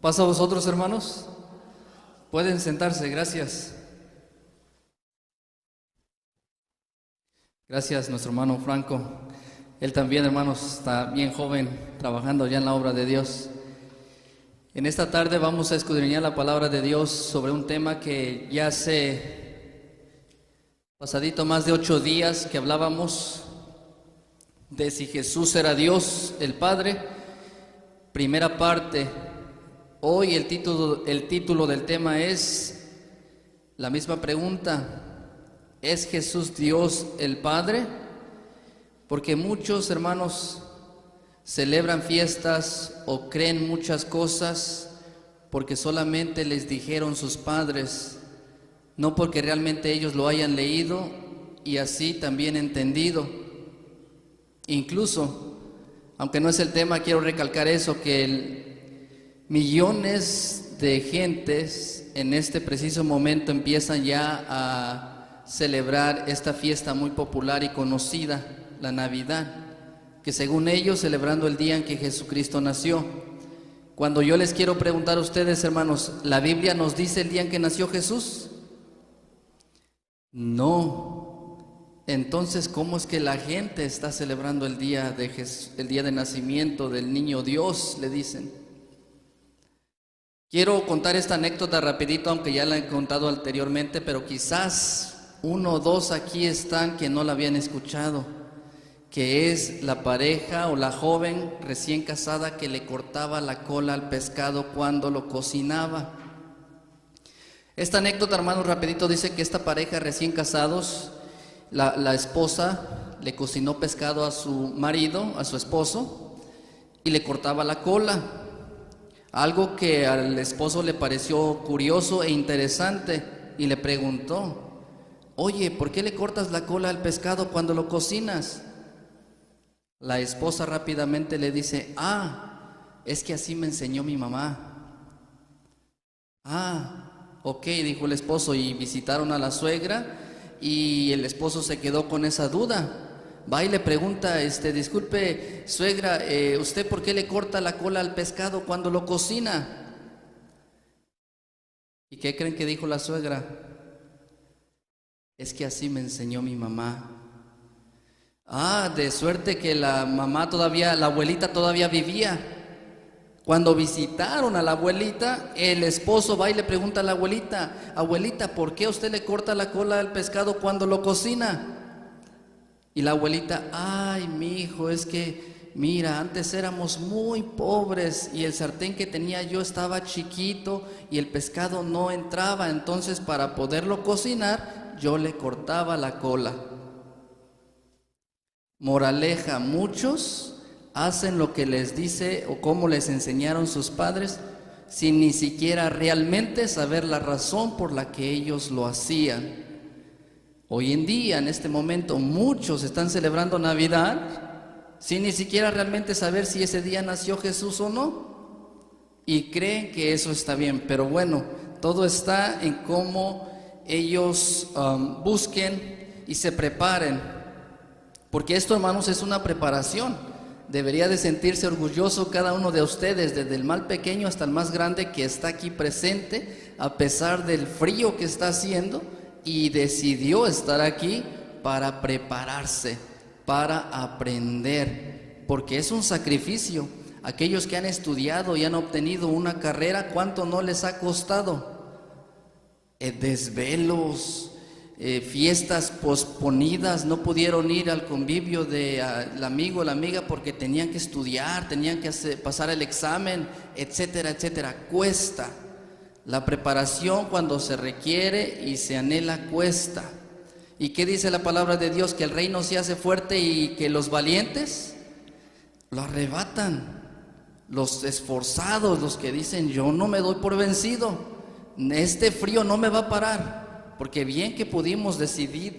¿Pasa a vosotros, hermanos? Pueden sentarse, gracias. Gracias, nuestro hermano Franco. Él también, hermanos, está bien joven, trabajando ya en la obra de Dios. En esta tarde vamos a escudriñar la palabra de Dios sobre un tema que ya hace pasadito más de 8 días que hablábamos de si Jesús era Dios, el Padre. Primera parte. Hoy el título del tema es la misma pregunta: ¿es Jesús Dios el Padre? Porque muchos hermanos celebran fiestas o creen muchas cosas porque solamente les dijeron sus padres, no porque realmente ellos lo hayan leído y así también entendido. Incluso, aunque no es el tema, quiero recalcar eso, que millones de gentes en este preciso momento empiezan ya a celebrar esta fiesta muy popular y conocida, la Navidad, que según ellos celebrando el día en que Jesucristo nació. Cuando yo les quiero preguntar a ustedes, hermanos, ¿la Biblia nos dice el día en que nació Jesús? No. Entonces, ¿cómo es que la gente está celebrando el día de nacimiento del niño Dios? Le dicen. Quiero contar esta anécdota rapidito, aunque ya la he contado anteriormente, pero quizás uno o dos aquí están que no la habían escuchado, que es la pareja o la joven recién casada que le cortaba la cola al pescado cuando lo cocinaba. Esta anécdota, hermanos, rapidito dice que esta pareja recién casados, la esposa le cocinó pescado a su marido, a su esposo, y le cortaba la cola. Algo que al esposo le pareció curioso e interesante y le preguntó: oye, ¿por qué le cortas la cola al pescado cuando lo cocinas? La esposa rápidamente le dice: es que así me enseñó mi mamá. Ok, dijo el esposo, y visitaron a la suegra y el esposo se quedó con esa duda. Va y le pregunta, disculpe, suegra, ¿usted por qué le corta la cola al pescado cuando lo cocina? ¿Y qué creen que dijo la suegra? Es que así me enseñó mi mamá. De suerte que la abuelita todavía vivía. Cuando visitaron a la abuelita, el esposo va y le pregunta a la abuelita: abuelita, ¿por qué usted le corta la cola al pescado cuando lo cocina? Y la abuelita: mi hijo, es que mira, antes éramos muy pobres y el sartén que tenía yo estaba chiquito y el pescado no entraba, entonces para poderlo cocinar yo le cortaba la cola. Moraleja: muchos hacen lo que les dice o como les enseñaron sus padres sin ni siquiera realmente saber la razón por la que ellos lo hacían. Hoy en día, en este momento, muchos están celebrando Navidad sin ni siquiera realmente saber si ese día nació Jesús o no, y creen que eso está bien. Pero bueno, todo está en cómo ellos busquen y se preparen, porque esto, hermanos, es una preparación. Debería de sentirse orgulloso cada uno de ustedes, desde el más pequeño hasta el más grande, que está aquí presente a pesar del frío que está haciendo, y decidió estar aquí para prepararse, para aprender, porque es un sacrificio. Aquellos que han estudiado y han obtenido una carrera, ¿cuánto no les ha costado? Desvelos, fiestas posponidas, no pudieron ir al convivio del amigo o la amiga porque tenían que estudiar, tenían que pasar el examen, etcétera, etcétera. Cuesta. La preparación, cuando se requiere y se anhela, cuesta. ¿Y qué dice la palabra de Dios? Que el reino se hace fuerte y que los valientes lo arrebatan. Los esforzados, los que dicen: yo no me doy por vencido, este frío no me va a parar. Porque bien que pudimos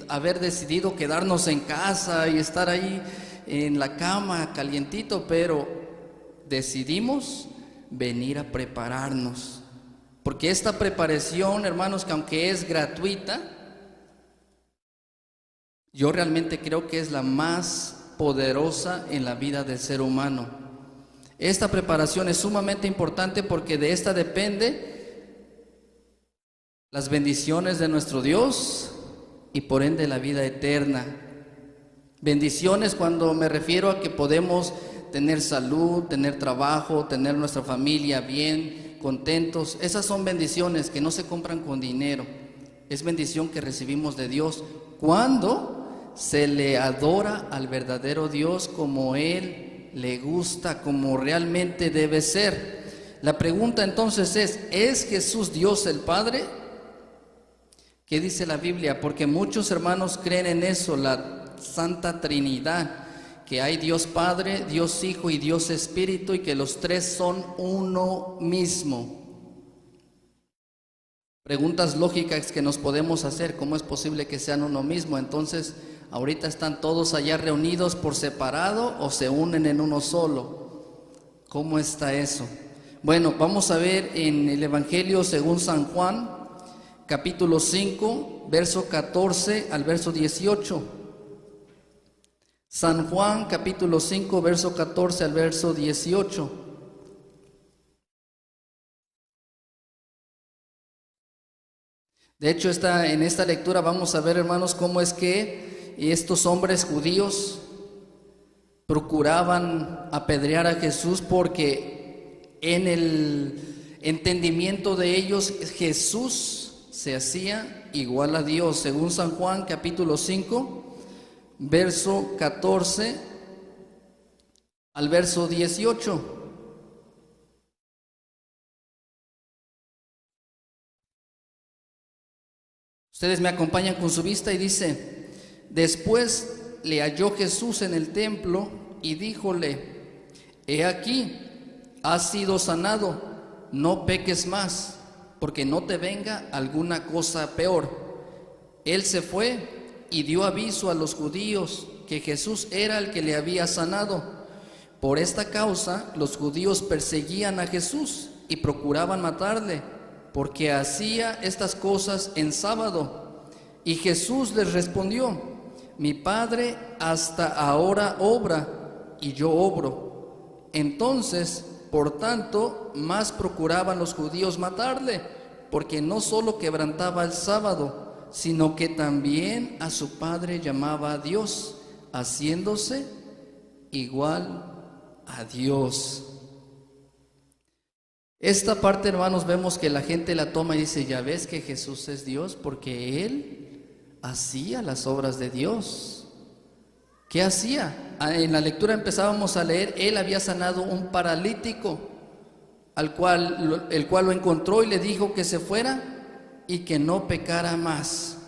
haber decidido quedarnos en casa y estar ahí en la cama calientito, pero decidimos venir a prepararnos. Porque esta preparación, hermanos, que aunque es gratuita, yo realmente creo que es la más poderosa en la vida del ser humano. Esta preparación es sumamente importante porque de esta depende las bendiciones de nuestro Dios y por ende la vida eterna. Bendiciones cuando me refiero a que podemos tener salud, tener trabajo, tener nuestra familia bien, contentos. Esas son bendiciones que no se compran con dinero. Es bendición que recibimos de Dios cuando se le adora al verdadero Dios como Él le gusta, como realmente debe ser. La pregunta entonces ¿es Jesús Dios el Padre? ¿Qué dice la Biblia? Porque muchos hermanos creen en eso, la Santa Trinidad, que hay Dios Padre, Dios Hijo y Dios Espíritu, y que los tres son uno mismo. Preguntas lógicas que nos podemos hacer: ¿cómo es posible que sean uno mismo? Entonces, ahorita están todos allá reunidos por separado o se unen en uno solo. ¿Cómo está eso? Bueno, vamos a ver en el Evangelio según San Juan, capítulo 5, verso 14 al verso 18. San Juan, capítulo 5, verso 14 al verso 18. De hecho, en esta lectura vamos a ver, hermanos, cómo es que estos hombres judíos procuraban apedrear a Jesús, porque en el entendimiento de ellos Jesús se hacía igual a Dios. Según San Juan, capítulo 5, verso 14 al verso 18. Ustedes me acompañan con su vista y dice: después le halló Jesús en el templo y díjole: he aquí, has sido sanado, no peques más, porque no te venga alguna cosa peor. Él se fue y dio aviso a los judíos que Jesús era el que le había sanado. Por esta causa los judíos perseguían a Jesús y procuraban matarle, porque hacía estas cosas en sábado. Y Jesús les respondió: mi Padre hasta ahora obra, y yo obro. Entonces, por tanto, más procuraban los judíos matarle, porque no solo quebrantaba el sábado, sino que también a su Padre llamaba a Dios, haciéndose igual a Dios. Esta parte, hermanos, vemos que la gente la toma y dice: ya ves que Jesús es Dios, porque Él hacía las obras de Dios. ¿Qué hacía? En la lectura empezábamos a leer: Él había sanado un paralítico, el cual lo encontró y le dijo que se fuera y que no pecara más.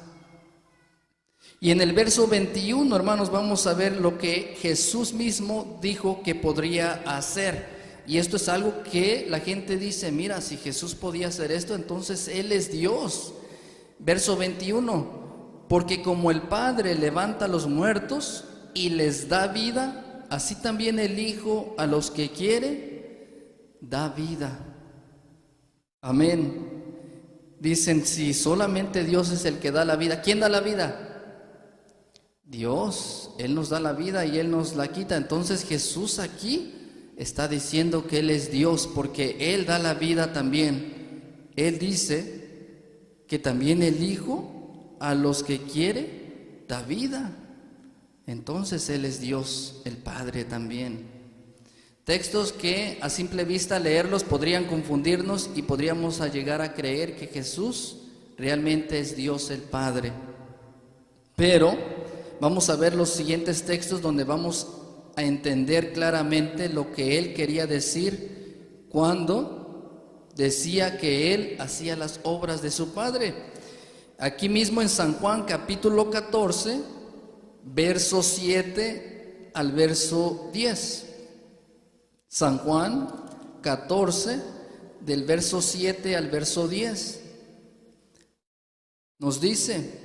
Y en el verso 21, hermanos, vamos a ver lo que Jesús mismo dijo que podría hacer. Y esto es algo que la gente dice: mira, si Jesús podía hacer esto, entonces Él es Dios. Verso 21: porque como el Padre levanta a los muertos y les da vida, así también el Hijo a los que quiere da vida. Amén. Dicen: si solamente Dios es el que da la vida, ¿quién da la vida? Dios. Él nos da la vida y Él nos la quita. Entonces Jesús aquí está diciendo que Él es Dios, porque Él da la vida también. Él dice que también el Hijo a los que quiere da vida. Entonces Él es Dios, el Padre también. Textos que a simple vista leerlos podrían confundirnos y podríamos llegar a creer que Jesús realmente es Dios el Padre. Pero vamos a ver los siguientes textos donde vamos a entender claramente lo que Él quería decir cuando decía que Él hacía las obras de su Padre. Aquí mismo en San Juan capítulo 14, verso 7 al verso 10. San Juan 14, del verso 7 al verso 10, nos dice: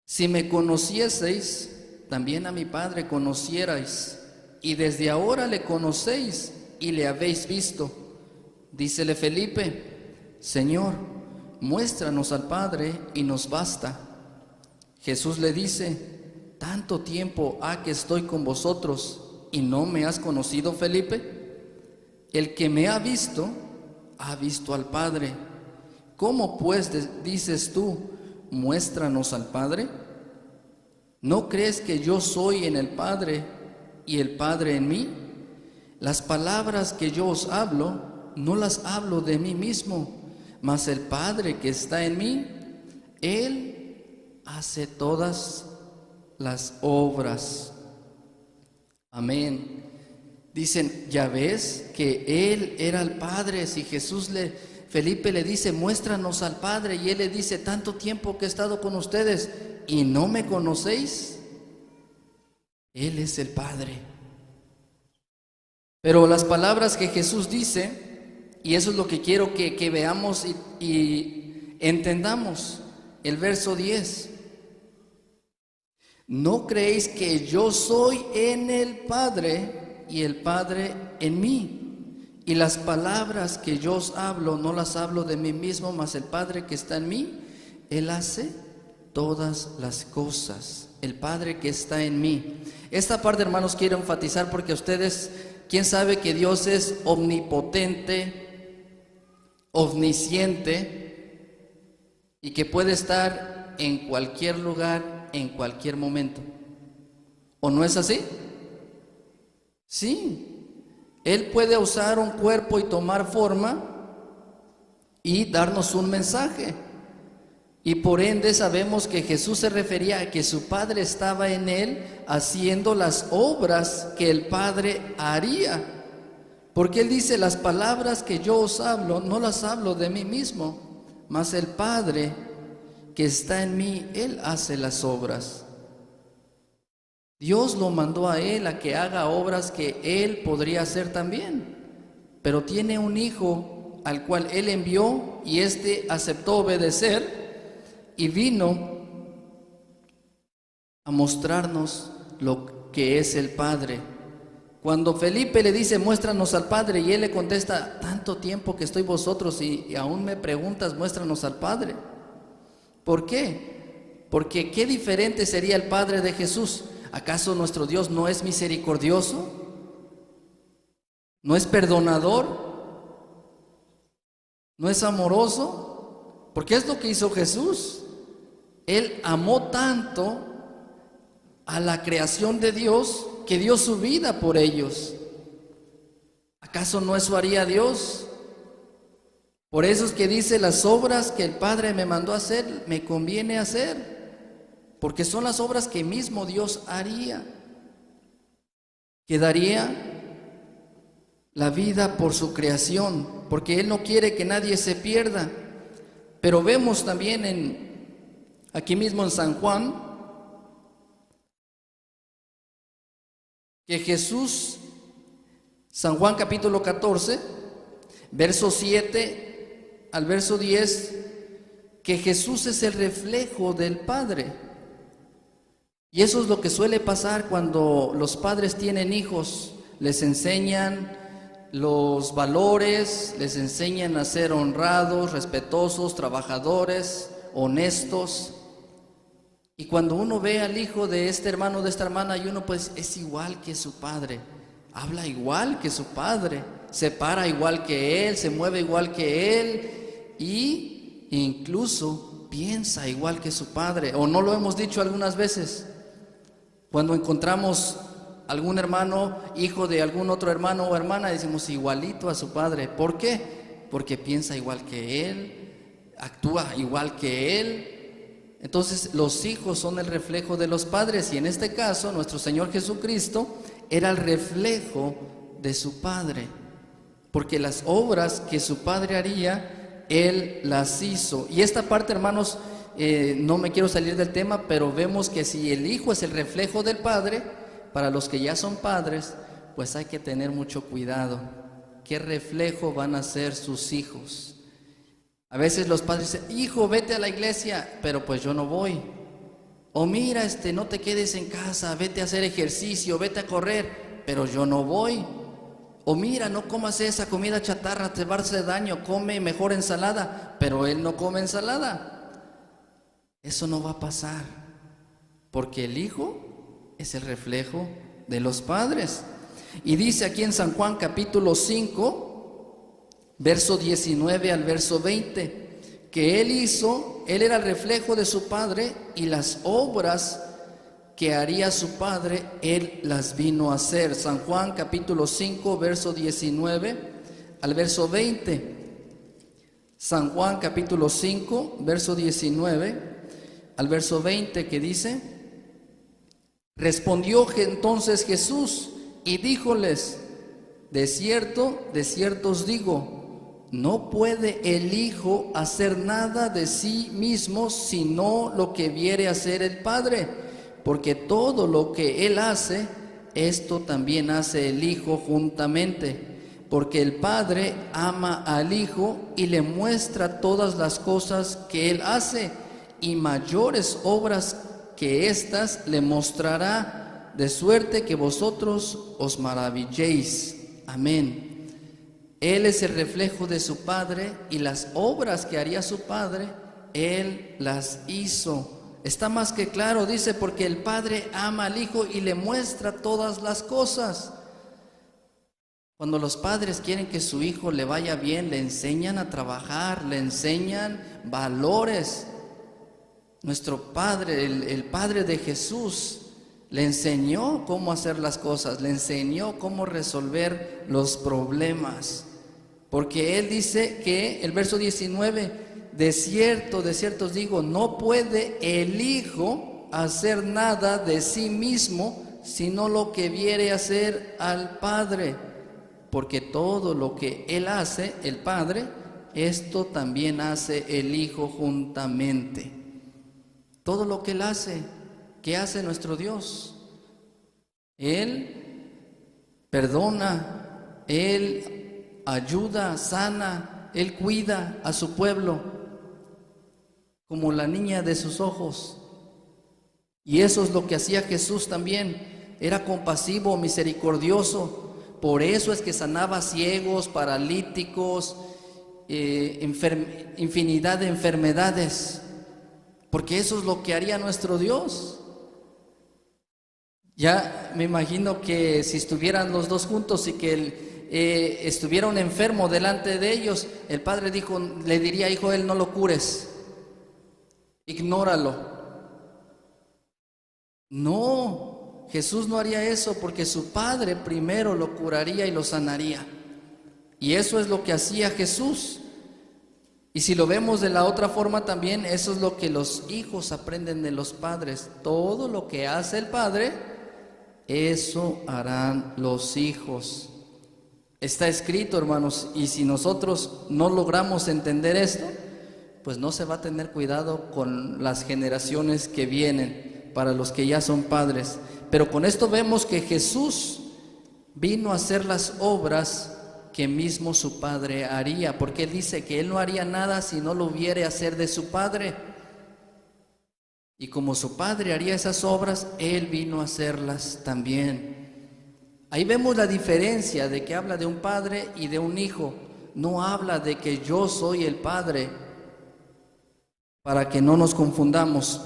si me conocieseis, también a mi Padre conocierais, y desde ahora le conocéis y le habéis visto. Dícele Felipe: Señor, muéstranos al Padre y nos basta. Jesús le dice: tanto tiempo ha que estoy con vosotros ¿y no me has conocido, Felipe? El que me ha visto al Padre. ¿Cómo pues dices tú, muéstranos al Padre? ¿No crees que yo soy en el Padre y el Padre en mí? Las palabras que yo os hablo, no las hablo de mí mismo, mas el Padre que está en mí, Él hace todas las obras. Amén. Dicen, ya ves que Él era el Padre. Si Felipe le dice, muéstranos al Padre, y Él le dice, tanto tiempo que he estado con ustedes y no me conocéis. Él es el Padre. Pero las palabras que Jesús dice, y eso es lo que quiero que veamos y entendamos, el verso 10. ¿No creéis que yo soy en el Padre y el Padre en mí? Y las palabras que yo os hablo, no las hablo de mí mismo, mas el Padre que está en mí, Él hace todas las cosas. El Padre que está en mí. Esta parte, hermanos, quiero enfatizar porque ustedes, ¿quién sabe que Dios es omnipotente, omnisciente y que puede estar en cualquier lugar, en cualquier momento? ¿O no es así? Sí. Él puede usar un cuerpo y tomar forma y darnos un mensaje. Y por ende sabemos que Jesús se refería a que su Padre estaba en Él haciendo las obras que el Padre haría. Porque Él dice, las palabras que yo os hablo, no las hablo de mí mismo, mas el Padre que está en mí, Él hace las obras. Dios lo mandó a Él a que haga obras que Él podría hacer también, pero tiene un Hijo al cual Él envió y éste aceptó obedecer y vino a mostrarnos lo que es el Padre. Cuando Felipe le dice, muéstranos al Padre, y él le contesta, tanto tiempo que estoy vosotros y aún me preguntas, muéstranos al Padre. ¿Por qué? Porque qué diferente sería el Padre de Jesús. ¿Acaso nuestro Dios no es misericordioso? ¿No es perdonador? ¿No es amoroso? Porque es lo que hizo Jesús. Él amó tanto a la creación de Dios que dio su vida por ellos. ¿Acaso no eso haría Dios? Por eso es que dice, las obras que el Padre me mandó a hacer, me conviene hacer. Porque son las obras que mismo Dios haría, que daría la vida por su creación, porque Él no quiere que nadie se pierda. Pero vemos también aquí mismo en San Juan, que Jesús, San Juan capítulo 14, verso 7 al verso 10, que Jesús es el reflejo del Padre. Y eso es lo que suele pasar cuando los padres tienen hijos. Les enseñan los valores, les enseñan a ser honrados, respetuosos, trabajadores, honestos. Y cuando uno ve al hijo de este hermano, de esta hermana, y uno pues es igual que su padre, habla igual que su padre, se para igual que él, se mueve igual que él, y incluso piensa igual que su padre. ¿O no lo hemos dicho algunas veces? Cuando encontramos algún hermano, hijo de algún otro hermano o hermana, decimos igualito a su padre. ¿Por qué? Porque piensa igual que él, actúa igual que él. Entonces los hijos son el reflejo de los padres, y en este caso nuestro Señor Jesucristo era el reflejo de su Padre, porque las obras que su Padre haría, Él las hizo. Y esta parte, hermanos, no me quiero salir del tema, pero vemos que si el Hijo es el reflejo del Padre, para los que ya son padres, pues hay que tener mucho cuidado. ¿Qué reflejo van a ser sus hijos? A veces los padres dicen, hijo, vete a la iglesia, pero pues yo no voy. O mira, no te quedes en casa, vete a hacer ejercicio, vete a correr, pero yo no voy. O mira, no comas esa comida chatarra, te va a hacer daño, come mejor ensalada, pero él no come ensalada. Eso no va a pasar, porque el Hijo es el reflejo de los padres. Y dice aquí en San Juan capítulo 5, verso 19 al verso 20, que él era el reflejo de su Padre, y las obras que haría su Padre, él las vino a hacer. San Juan capítulo 5, verso 19 al verso 20. San Juan capítulo 5, verso 19 al verso 20, que dice: respondió entonces Jesús y díjoles: de cierto os digo, no puede el Hijo hacer nada de sí mismo, sino lo que viere hacer el Padre, porque todo lo que Él hace, esto también hace el Hijo juntamente, porque el Padre ama al Hijo y le muestra todas las cosas que Él hace, y mayores obras que éstas le mostrará, de suerte que vosotros os maravilléis. Amén. Él es el reflejo de su Padre, y las obras que haría su Padre, Él las hizo. Está más que claro, dice, porque el Padre ama al Hijo y le muestra todas las cosas. Cuando los padres quieren que su hijo le vaya bien, le enseñan a trabajar, le enseñan valores. Nuestro Padre, el Padre de Jesús, le enseñó cómo hacer las cosas, le enseñó cómo resolver los problemas. Porque Él dice que, el verso 19, de cierto os digo, no puede el Hijo hacer nada de sí mismo, sino lo que viere hacer al Padre. Porque todo lo que Él hace, el Padre, esto también hace el Hijo juntamente. Todo lo que Él hace, ¿qué hace nuestro Dios? Él perdona, Él ayuda, sana, Él cuida a su pueblo como la niña de sus ojos. Y eso es lo que hacía Jesús también. Era compasivo, misericordioso. Por eso es que sanaba ciegos, paralíticos, infinidad de enfermedades. Porque eso es lo que haría nuestro Dios. Ya me imagino que si estuvieran los dos juntos y que estuviera un enfermo delante de ellos, el padre le diría: hijo, él no lo cures, ignóralo. No, Jesús no haría eso, porque su Padre primero lo curaría y lo sanaría. Y eso es lo que hacía Jesús. Y si lo vemos de la otra forma también, eso es lo que los hijos aprenden de los padres. Todo lo que hace el Padre, eso harán los hijos. Está escrito, hermanos, y si nosotros no logramos entender esto, pues no se va a tener cuidado con las generaciones que vienen, para los que ya son padres. Pero con esto vemos que Jesús vino a hacer las obras que mismo su Padre haría, porque Él dice que Él no haría nada si no lo viere hacer de su Padre. Y como su Padre haría esas obras, Él vino a hacerlas también. Ahí vemos la diferencia de que habla de un padre y de un hijo. No habla de que yo soy el Padre, para que no nos confundamos.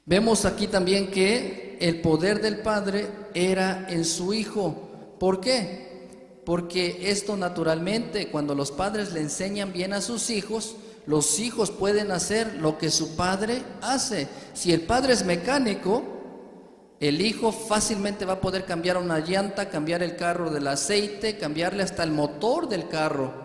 Vemos aquí también que el poder del Padre era en su Hijo. ¿Por qué? Porque esto naturalmente, cuando los padres le enseñan bien a sus hijos, los hijos pueden hacer lo que su padre hace. Si el padre es mecánico, el hijo fácilmente va a poder cambiar una llanta, cambiar el carro del aceite, cambiarle hasta el motor del carro.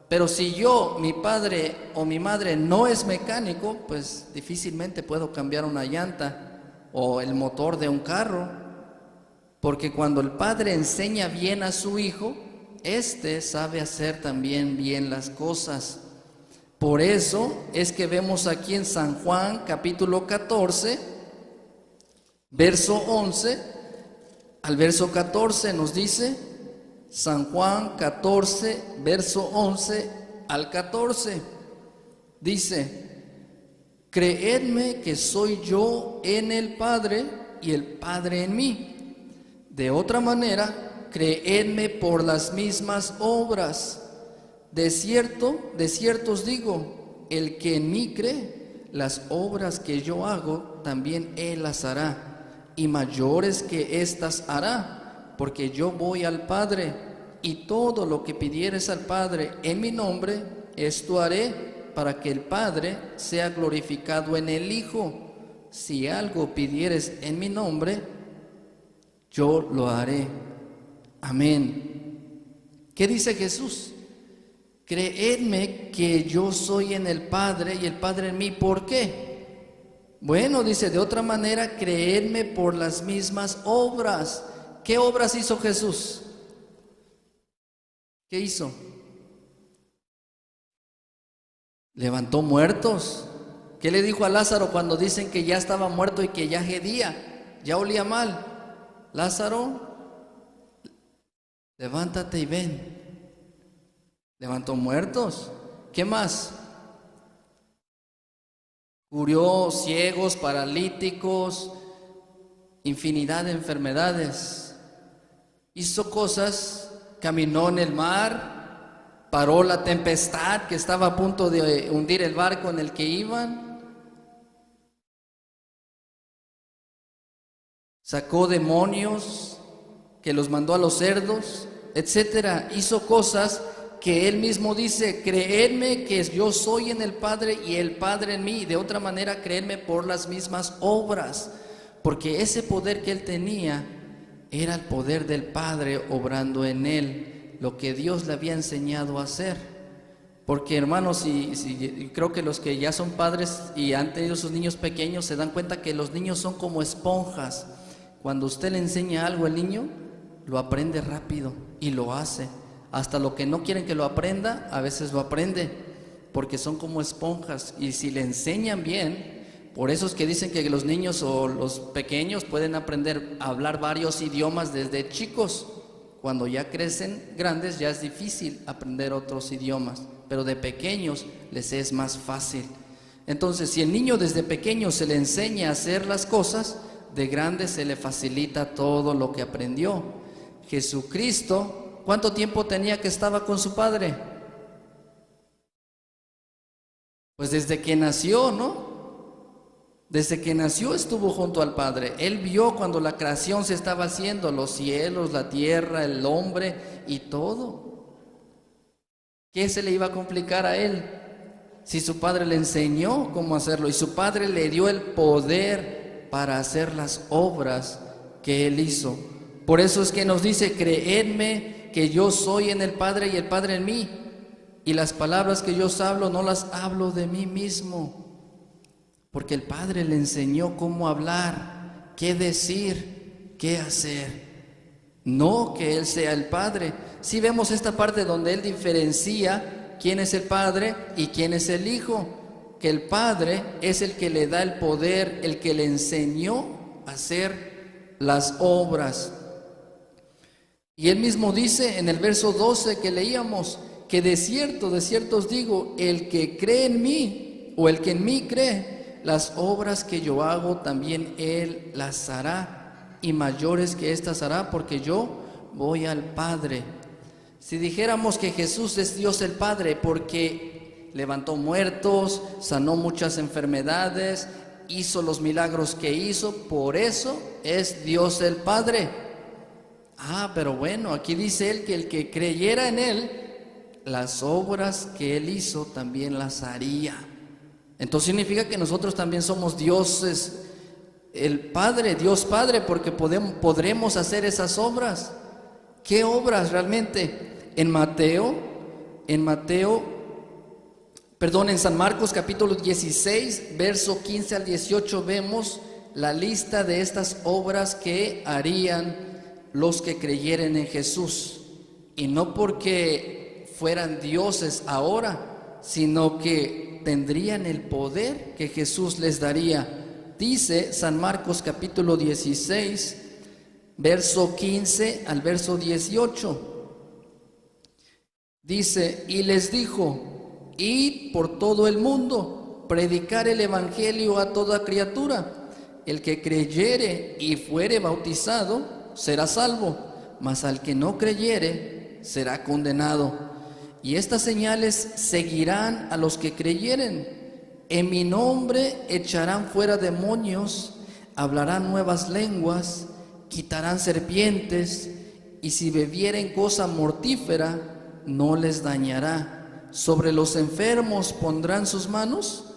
Pero si mi padre o mi madre no es mecánico, pues difícilmente puedo cambiar una llanta o el motor de un carro. Porque cuando el padre enseña bien a su hijo, éste sabe hacer también bien las cosas. Por eso es que vemos aquí en San Juan capítulo 14, verso 11 al verso 14 nos dice, San Juan 14, verso 11 al 14, dice: creedme que soy yo en el Padre y el Padre en mí. De otra manera, creedme por las mismas obras. De cierto os digo, el que en mí cree, las obras que yo hago, también él las hará, y mayores que éstas hará, porque yo voy al Padre, y todo lo que pidieres al Padre en mi nombre, esto haré, para que el Padre sea glorificado en el Hijo. Si algo pidieres en mi nombre, yo lo haré. Amén. ¿Qué dice Jesús? Creedme que yo soy en el Padre y el Padre en mí. ¿Por qué? Bueno, dice, de otra manera, creedme por las mismas obras. ¿Qué obras hizo Jesús? ¿Qué hizo? Levantó muertos. ¿Qué le dijo a Lázaro cuando dicen que ya estaba muerto y que ya hedía, ya olía mal? Lázaro, levántate y ven. Levantó muertos. ¿Qué más? Curó ciegos, paralíticos, infinidad de enfermedades. Hizo cosas, caminó en el mar, paró la tempestad que estaba a punto de hundir el barco en el que iban. Sacó demonios que los mandó a los cerdos, etcétera. Hizo cosas que él mismo dice: creedme que yo soy en el Padre y el Padre en mí. De otra manera, creedme por las mismas obras, porque ese poder que él tenía era el poder del Padre obrando en él, lo que Dios le había enseñado a hacer. Porque, hermanos, creo que los que ya son padres y han tenido sus niños pequeños se dan cuenta que los niños son como esponjas. Cuando usted le enseña algo al niño, lo aprende rápido y lo hace. Hasta lo que no quieren que lo aprenda, a veces lo aprende, porque son como esponjas. Y si le enseñan bien, por eso es que dicen que los niños o los pequeños pueden aprender a hablar varios idiomas desde chicos. Cuando ya crecen grandes ya es difícil aprender otros idiomas, pero de pequeños les es más fácil. Entonces, si el niño desde pequeño se le enseña a hacer las cosas, de grande se le facilita todo lo que aprendió. Jesucristo, ¿cuánto tiempo tenía que estaba con su Padre? Pues desde que nació, ¿no? Desde que nació estuvo junto al Padre. Él vio cuando la creación se estaba haciendo, los cielos, la tierra, el hombre y todo. ¿Qué se le iba a complicar a él? Si su Padre le enseñó cómo hacerlo y su Padre le dio el poder para hacer las obras que él hizo. Por eso es que nos dice: creedme que yo soy en el Padre y el Padre en mí, y las palabras que yo os hablo no las hablo de mí mismo, porque el Padre le enseñó cómo hablar, qué decir, qué hacer. No que él sea el Padre. Si vemos esta parte donde él diferencia quién es el Padre y quién es el Hijo, que el Padre es el que le da el poder, el que le enseñó a hacer las obras. Y él mismo dice en el verso 12 que leíamos, que de cierto os digo, el que cree en mí, o el que en mí cree, las obras que yo hago también él las hará, y mayores que estas hará, porque yo voy al Padre. Si dijéramos que Jesús es Dios el Padre porque levantó muertos, sanó muchas enfermedades, hizo los milagros que hizo, por eso es Dios el Padre. Pero bueno, aquí dice él que el que creyera en él, las obras que él hizo también las haría. Entonces significa que nosotros también somos dioses, el Padre, Dios Padre, porque podremos hacer esas obras. ¿Qué obras realmente? En San Marcos capítulo 16, verso 15 al 18, vemos la lista de estas obras que harían los que creyeren en Jesús. Y no porque fueran dioses ahora, sino que tendrían el poder que Jesús les daría. Dice San Marcos capítulo 16, verso 15 al verso 18. Dice: y les dijo: id por todo el mundo, predicar el evangelio a toda criatura. El que creyere y fuere bautizado será salvo, mas al que no creyere será condenado. Y estas señales seguirán a los que creyeren: en mi nombre echarán fuera demonios, hablarán nuevas lenguas, quitarán serpientes, y si bebieren cosa mortífera, no les dañará. Sobre los enfermos pondrán sus manos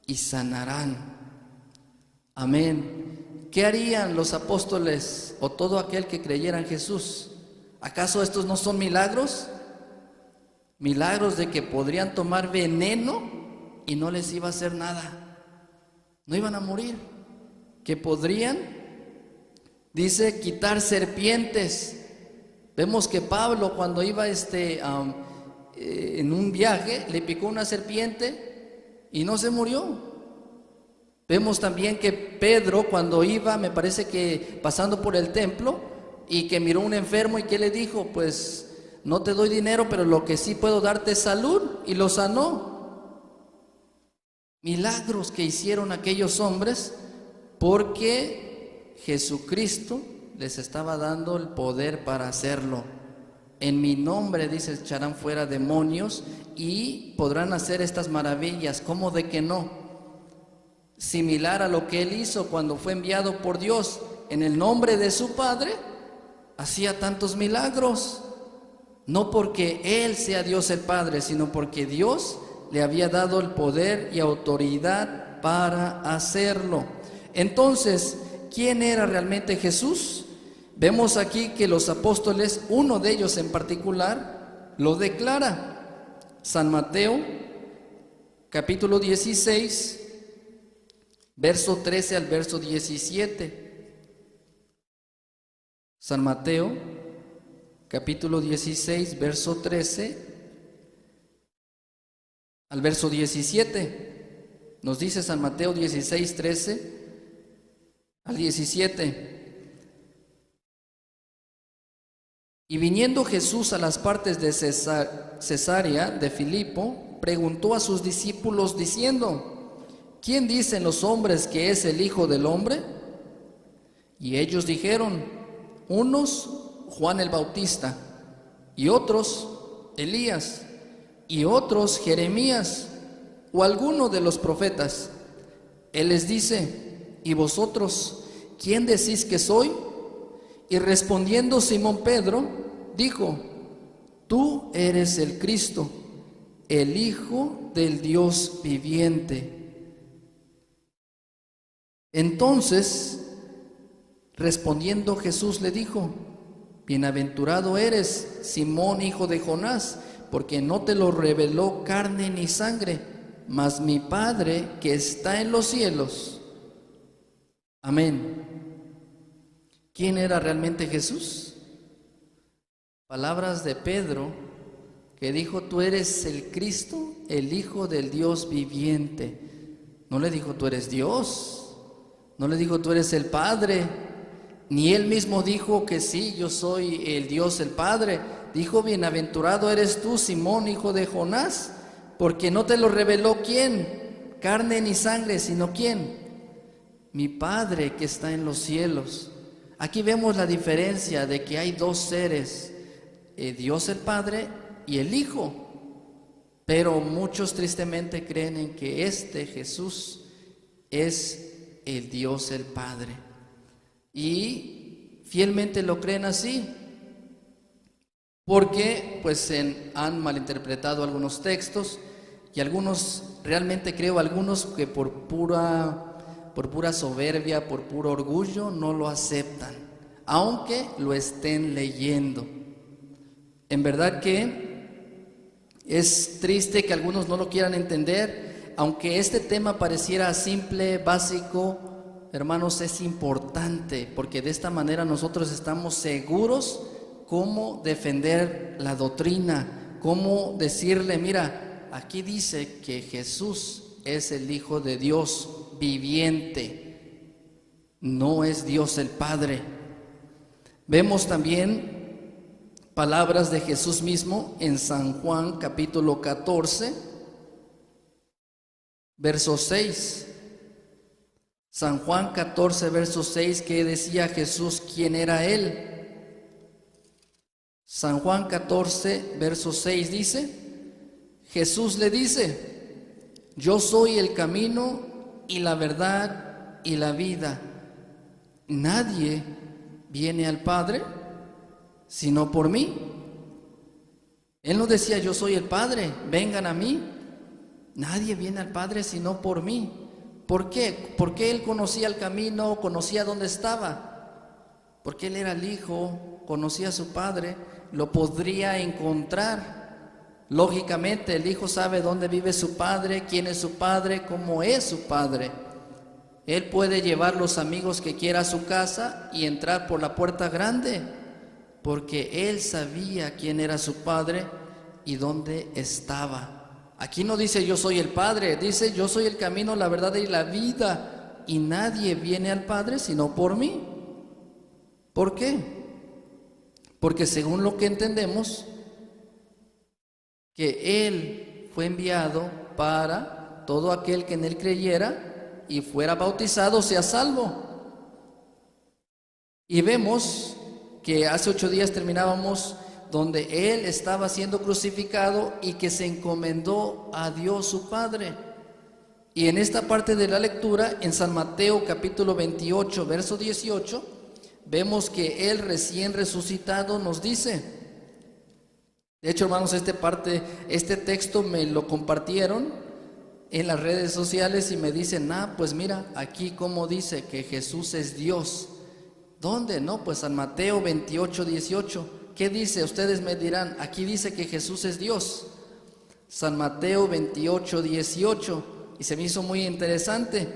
y sanarán. Amén. ¿Qué harían los apóstoles o todo aquel que creyera en Jesús? ¿Acaso estos no son milagros? Milagros de que podrían tomar veneno y no les iba a hacer nada. No iban a morir. Que podrían, dice, quitar serpientes. Vemos que Pablo, cuando iba en un viaje, le picó una serpiente y no se murió. Vemos también que Pedro, cuando iba, me parece que pasando por el templo, y que miró a un enfermo y que le dijo, pues no te doy dinero, pero lo que sí puedo darte es salud, y lo sanó. Milagros que hicieron aquellos hombres porque Jesucristo les estaba dando el poder para hacerlo. En mi nombre, dice, echarán fuera demonios y podrán hacer estas maravillas. ¿Cómo de que no? Similar a lo que él hizo cuando fue enviado por Dios en el nombre de su Padre, hacía tantos milagros. No porque él sea Dios el Padre, sino porque Dios le había dado el poder y autoridad para hacerlo. Entonces, ¿quién era realmente Jesús? Vemos aquí que los apóstoles, uno de ellos en particular, lo declara. San Mateo, capítulo 16, verso 13 al verso 17. San Mateo, capítulo 16, verso 13 al verso 17. Nos dice San Mateo 16, 13 al 17. Y viniendo Jesús a las partes de Cesarea de Filipo, preguntó a sus discípulos diciendo: ¿quién dicen los hombres que es el Hijo del Hombre? Y ellos dijeron: unos, Juan el Bautista, y otros, Elías, y otros, Jeremías, o alguno de los profetas. Él les dice: ¿y vosotros, quién decís que soy? Y respondiendo Simón Pedro, dijo: tú eres el Cristo, el Hijo del Dios viviente. Entonces, respondiendo Jesús le dijo: bienaventurado eres, Simón, hijo de Jonás, porque no te lo reveló carne ni sangre, mas mi Padre que está en los cielos. Amén. ¿Quién era realmente Jesús? Palabras de Pedro, que dijo: tú eres el Cristo, el Hijo del Dios viviente. No le dijo: tú eres Dios. No le dijo: tú eres el Padre. Ni él mismo dijo que sí, yo soy el Dios, el Padre. Dijo: bienaventurado eres tú, Simón, hijo de Jonás, porque no te lo reveló ¿quién? Carne ni sangre, sino ¿quién? Mi Padre que está en los cielos. Aquí vemos la diferencia de que hay dos seres, Dios el Padre y el Hijo. Pero muchos tristemente creen en que este Jesús es el Dios el Padre. Y fielmente lo creen así, porque pues han malinterpretado algunos textos, y algunos, realmente creo, algunos que por pura soberbia, por puro orgullo, no lo aceptan, aunque lo estén leyendo. En verdad que es triste que algunos no lo quieran entender, aunque este tema pareciera simple, básico. Hermanos, es importante, porque de esta manera nosotros estamos seguros cómo defender la doctrina, cómo decirle: mira, aquí dice que Jesús es el Hijo de Dios viviente, no es Dios el Padre. Vemos también palabras de Jesús mismo en San Juan capítulo 14, verso 6. San Juan 14, verso 6, que decía Jesús quién era Él. San Juan 14, verso 6 dice: Jesús le dice: yo soy el camino y la verdad y la vida. Nadie viene al Padre sino por mí. Él no decía, yo soy el Padre, vengan a mí. Nadie viene al Padre sino por mí. ¿Por qué? Porque Él conocía el camino, conocía dónde estaba. Porque Él era el Hijo, conocía a su Padre, lo podría encontrar. Lógicamente, el Hijo sabe dónde vive su Padre, quién es su Padre, cómo es su Padre. Él puede llevar los amigos que quiera a su casa y entrar por la puerta grande, porque Él sabía quién era su Padre y dónde estaba. Aquí no dice yo soy el Padre, dice yo soy el camino, la verdad y la vida, y nadie viene al Padre sino por mí. ¿Por qué? Porque según lo que entendemos, que Él fue enviado para todo aquel que en Él creyera y fuera bautizado sea salvo. Y vemos que hace 8 días terminábamos donde Él estaba siendo crucificado y que se encomendó a Dios su Padre. Y en esta parte de la lectura, en San Mateo capítulo 28, verso 18, vemos que Él recién resucitado nos dice. De hecho, hermanos, este texto me lo compartieron en las redes sociales y me dicen, pues mira, aquí como dice que Jesús es Dios. ¿Dónde? No, pues San Mateo 28, 18. ¿Qué dice? Ustedes me dirán, aquí dice que Jesús es Dios. San Mateo 28, 18. Y se me hizo muy interesante.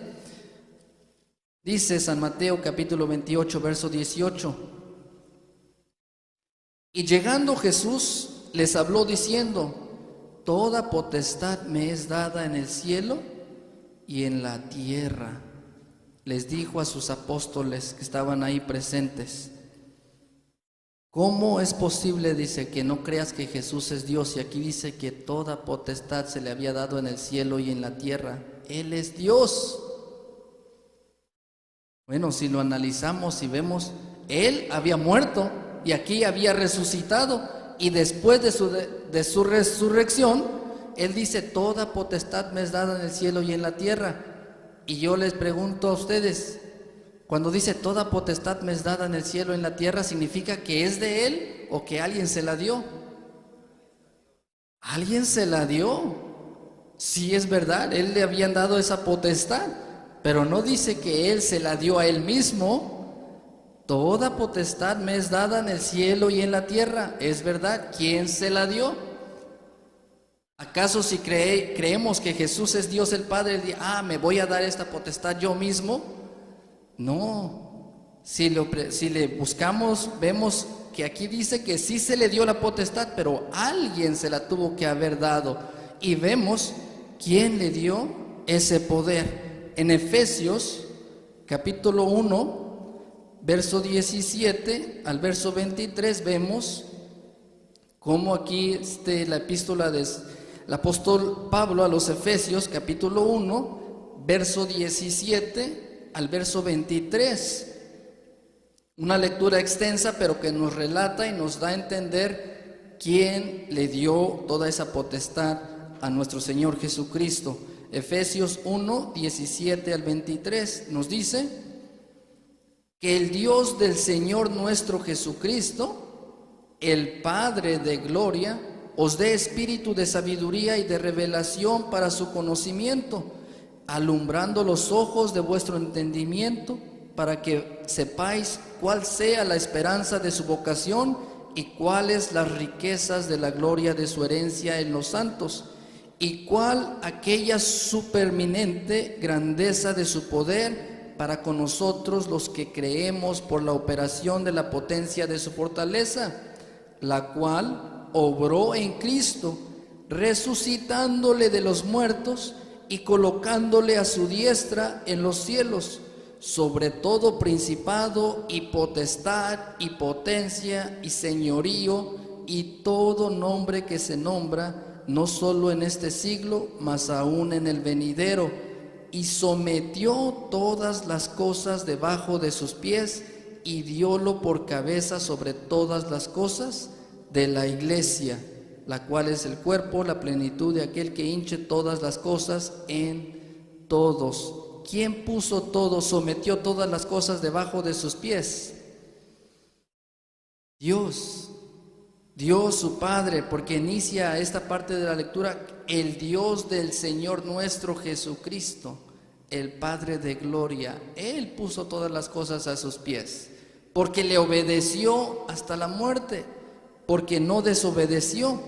Dice San Mateo capítulo 28, verso 18. Y llegando Jesús les habló diciendo, toda potestad me es dada en el cielo y en la tierra. Les dijo a sus apóstoles que estaban ahí presentes. ¿Cómo es posible, dice, que no creas que Jesús es Dios? Y aquí dice que toda potestad se le había dado en el cielo y en la tierra. Él es Dios. Bueno, si lo analizamos y vemos, Él había muerto y aquí había resucitado. Y después de su resurrección, Él dice, toda potestad me es dada en el cielo y en la tierra. Y yo les pregunto a ustedes, cuando dice toda potestad me es dada en el cielo y en la tierra, ¿significa que es de Él o que alguien se la dio? Alguien se la dio. Sí, es verdad, Él le habían dado esa potestad, pero no dice que Él se la dio a Él mismo. Toda potestad me es dada en el cielo y en la tierra. Es verdad, ¿quién se la dio? ¿Acaso si creemos que Jesús es Dios el Padre, me voy a dar esta potestad yo mismo? No. Si le buscamos, vemos que aquí dice que sí se le dio la potestad, pero alguien se la tuvo que haber dado. Y vemos quién le dio ese poder. En Efesios capítulo 1, verso 17 al verso 23, vemos cómo aquí la epístola del apóstol Pablo a los Efesios, capítulo 1, verso 17 al verso 23. Una lectura extensa, pero que nos relata y nos da a entender quién le dio toda esa potestad a nuestro Señor Jesucristo. Efesios 1, 17 al 23 nos dice: que el Dios del Señor nuestro Jesucristo, el Padre de gloria, os dé espíritu de sabiduría y de revelación para su conocimiento, alumbrando los ojos de vuestro entendimiento, para que sepáis cuál sea la esperanza de su vocación y cuáles las riquezas de la gloria de su herencia en los santos, y cuál aquella supereminente grandeza de su poder para con nosotros los que creemos por la operación de la potencia de su fortaleza, la cual obró en Cristo, resucitándole de los muertos y colocándole a su diestra en los cielos, sobre todo principado y potestad y potencia y señorío y todo nombre que se nombra, no solo en este siglo, mas aún en el venidero, y sometió todas las cosas debajo de sus pies y diólo por cabeza sobre todas las cosas de la iglesia, la cual es el cuerpo, la plenitud de aquel que hinche todas las cosas en todos. ¿Quién puso todo, sometió todas las cosas debajo de sus pies? Dios, Dios su Padre, porque inicia esta parte de la lectura, el Dios del Señor nuestro Jesucristo, el Padre de gloria. Él puso todas las cosas a sus pies, porque le obedeció hasta la muerte, porque no desobedeció,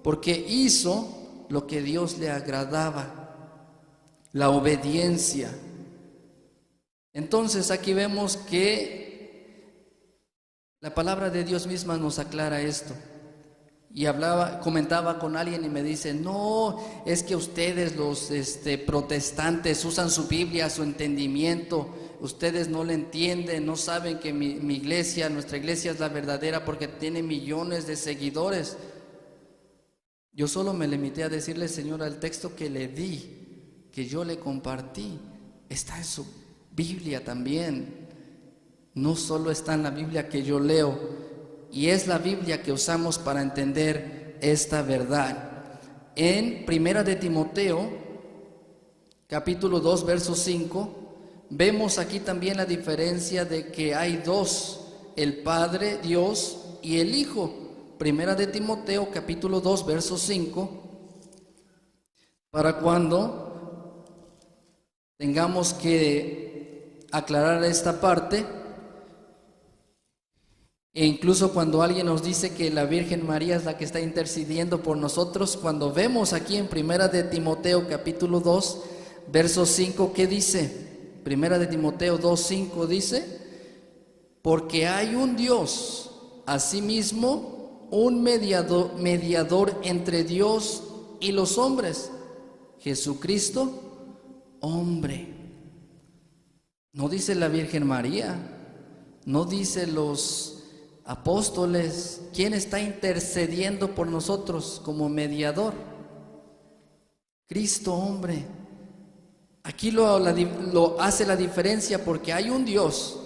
porque hizo lo que Dios le agradaba, la obediencia. Entonces aquí vemos que la palabra de Dios misma nos aclara esto. Y comentaba con alguien y me dice, no, es que ustedes los protestantes usan su Biblia a su entendimiento, ustedes no le entienden, no saben que mi iglesia, nuestra iglesia es la verdadera porque tiene millones de seguidores. Yo solo me limité a decirle, Señora, el texto que le di, que yo le compartí, está en su Biblia también. No solo está en la Biblia que yo leo, y es la Biblia que usamos para entender esta verdad. En Primera de Timoteo, capítulo 2, verso 5, vemos aquí también la diferencia de que hay dos, el Padre, Dios, y el Hijo. Primera de Timoteo, capítulo 2, verso 5, para cuando tengamos que aclarar esta parte. E incluso cuando alguien nos dice que la Virgen María es la que está intercediendo por nosotros, cuando vemos aquí en Primera de Timoteo capítulo 2, verso 5, ¿qué dice? Primera de Timoteo 2, 5 dice, porque hay un Dios, asimismo un mediador entre Dios y los hombres, Jesucristo, hombre. No dice la Virgen María, no dice los apóstoles. ¿Quién está intercediendo por nosotros como mediador? Cristo, hombre. Aquí lo hace la diferencia porque hay un Dios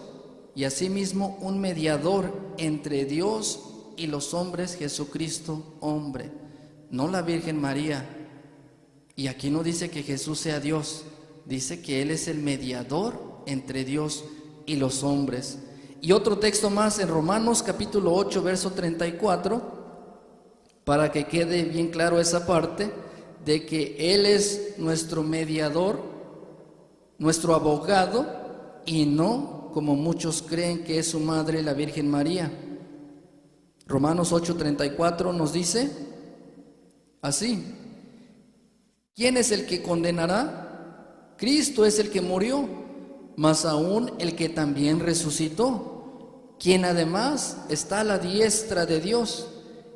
y asimismo un mediador entre Dios y los hombres, Jesucristo, hombre, no la Virgen María. Y aquí no dice que Jesús sea Dios, dice que Él es el mediador entre Dios y los hombres. Y otro texto más en Romanos capítulo 8, verso 34, para que quede bien claro esa parte de que Él es nuestro mediador, nuestro abogado, y no como muchos creen que es su madre la Virgen María. Romanos 8, 34 nos dice así: ¿quién es el que condenará? Cristo es el que murió, mas aún el que también resucitó, quien además está a la diestra de Dios,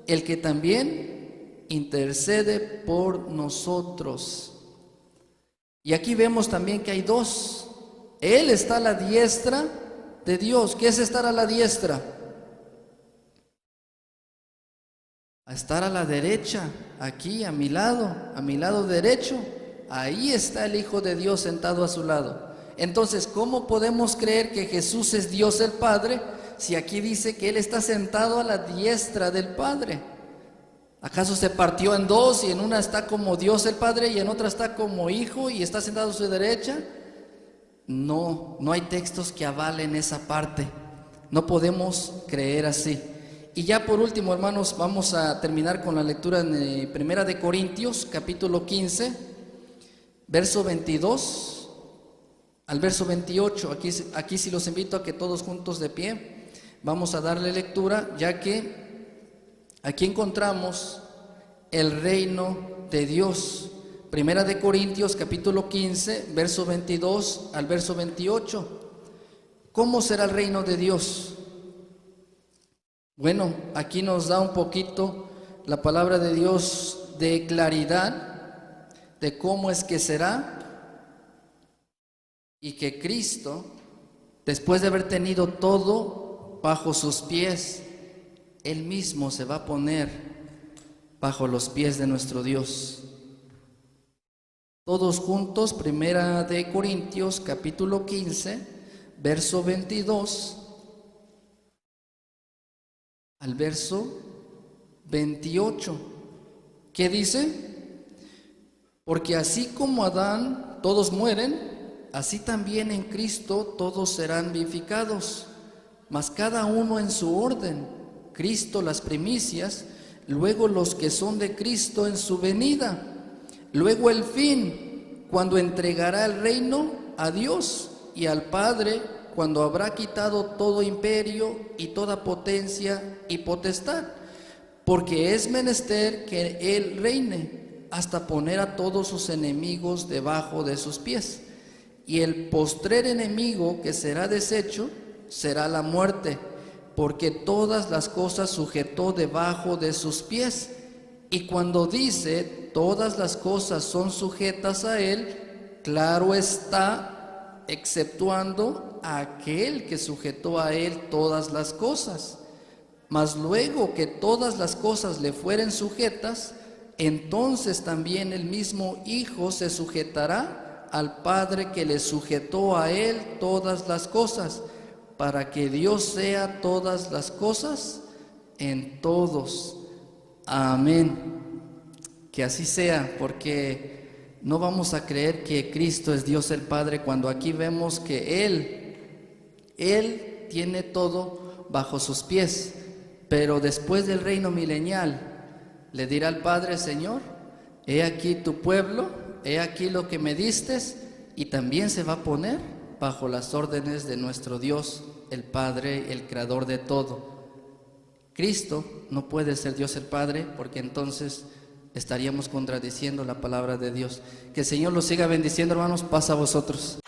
el que también intercede por nosotros. Y aquí vemos también que hay dos. Él está a la diestra de Dios. ¿Qué es estar a la diestra? A estar a la derecha, aquí a mi lado derecho. Ahí está el Hijo de Dios sentado a su lado. Entonces, ¿cómo podemos creer que Jesús es Dios el Padre si aquí dice que Él está sentado a la diestra del Padre? ¿Acaso se partió en dos y en una está como Dios el Padre y en otra está como Hijo y está sentado a su derecha? No, no hay textos que avalen esa parte. No podemos creer así. Y ya por último, hermanos, vamos a terminar con la lectura en Primera de Corintios, capítulo 15, verso 22 al verso 28. Aquí sí los invito a que todos juntos de pie vamos a darle lectura, ya que aquí encontramos el reino de Dios. Primera de Corintios, capítulo 15, verso 22 al verso 28. ¿Cómo será el reino de Dios? Bueno, aquí nos da un poquito la palabra de Dios de claridad de cómo es que será, y que Cristo, después de haber tenido todo bajo sus pies, Él mismo se va a poner bajo los pies de nuestro Dios. Todos juntos, Primera de Corintios, capítulo 15, verso 22 al verso 28. ¿Qué dice? Porque así como Adán todos mueren, así también en Cristo todos serán vivificados, mas cada uno en su orden. Cristo las primicias, luego los que son de Cristo en su venida, luego el fin, cuando entregará el reino a Dios y al Padre, cuando habrá quitado todo imperio y toda potencia y potestad, porque es menester que Él reine hasta poner a todos sus enemigos debajo de sus pies. Y el postrer enemigo que será deshecho será la muerte, porque todas las cosas sujetó debajo de sus pies. Y cuando dice todas las cosas son sujetas a Él, claro está, exceptuando a aquel que sujetó a Él todas las cosas. Mas luego que todas las cosas le fueren sujetas, entonces también el mismo Hijo se sujetará al Padre que le sujetó a Él todas las cosas, para que Dios sea todas las cosas en todos. Amén. Que así sea, porque no vamos a creer que Cristo es Dios el Padre cuando aquí vemos que Él tiene todo bajo sus pies. Pero después del reino milenial, le dirá al Padre: Señor, he aquí tu pueblo, he aquí lo que me distes, y también se va a poner bajo las órdenes de nuestro Dios, el Padre, el Creador de todo. Cristo no puede ser Dios el Padre, porque entonces estaríamos contradiciendo la palabra de Dios. Que el Señor los siga bendiciendo, hermanos. Paz a vosotros.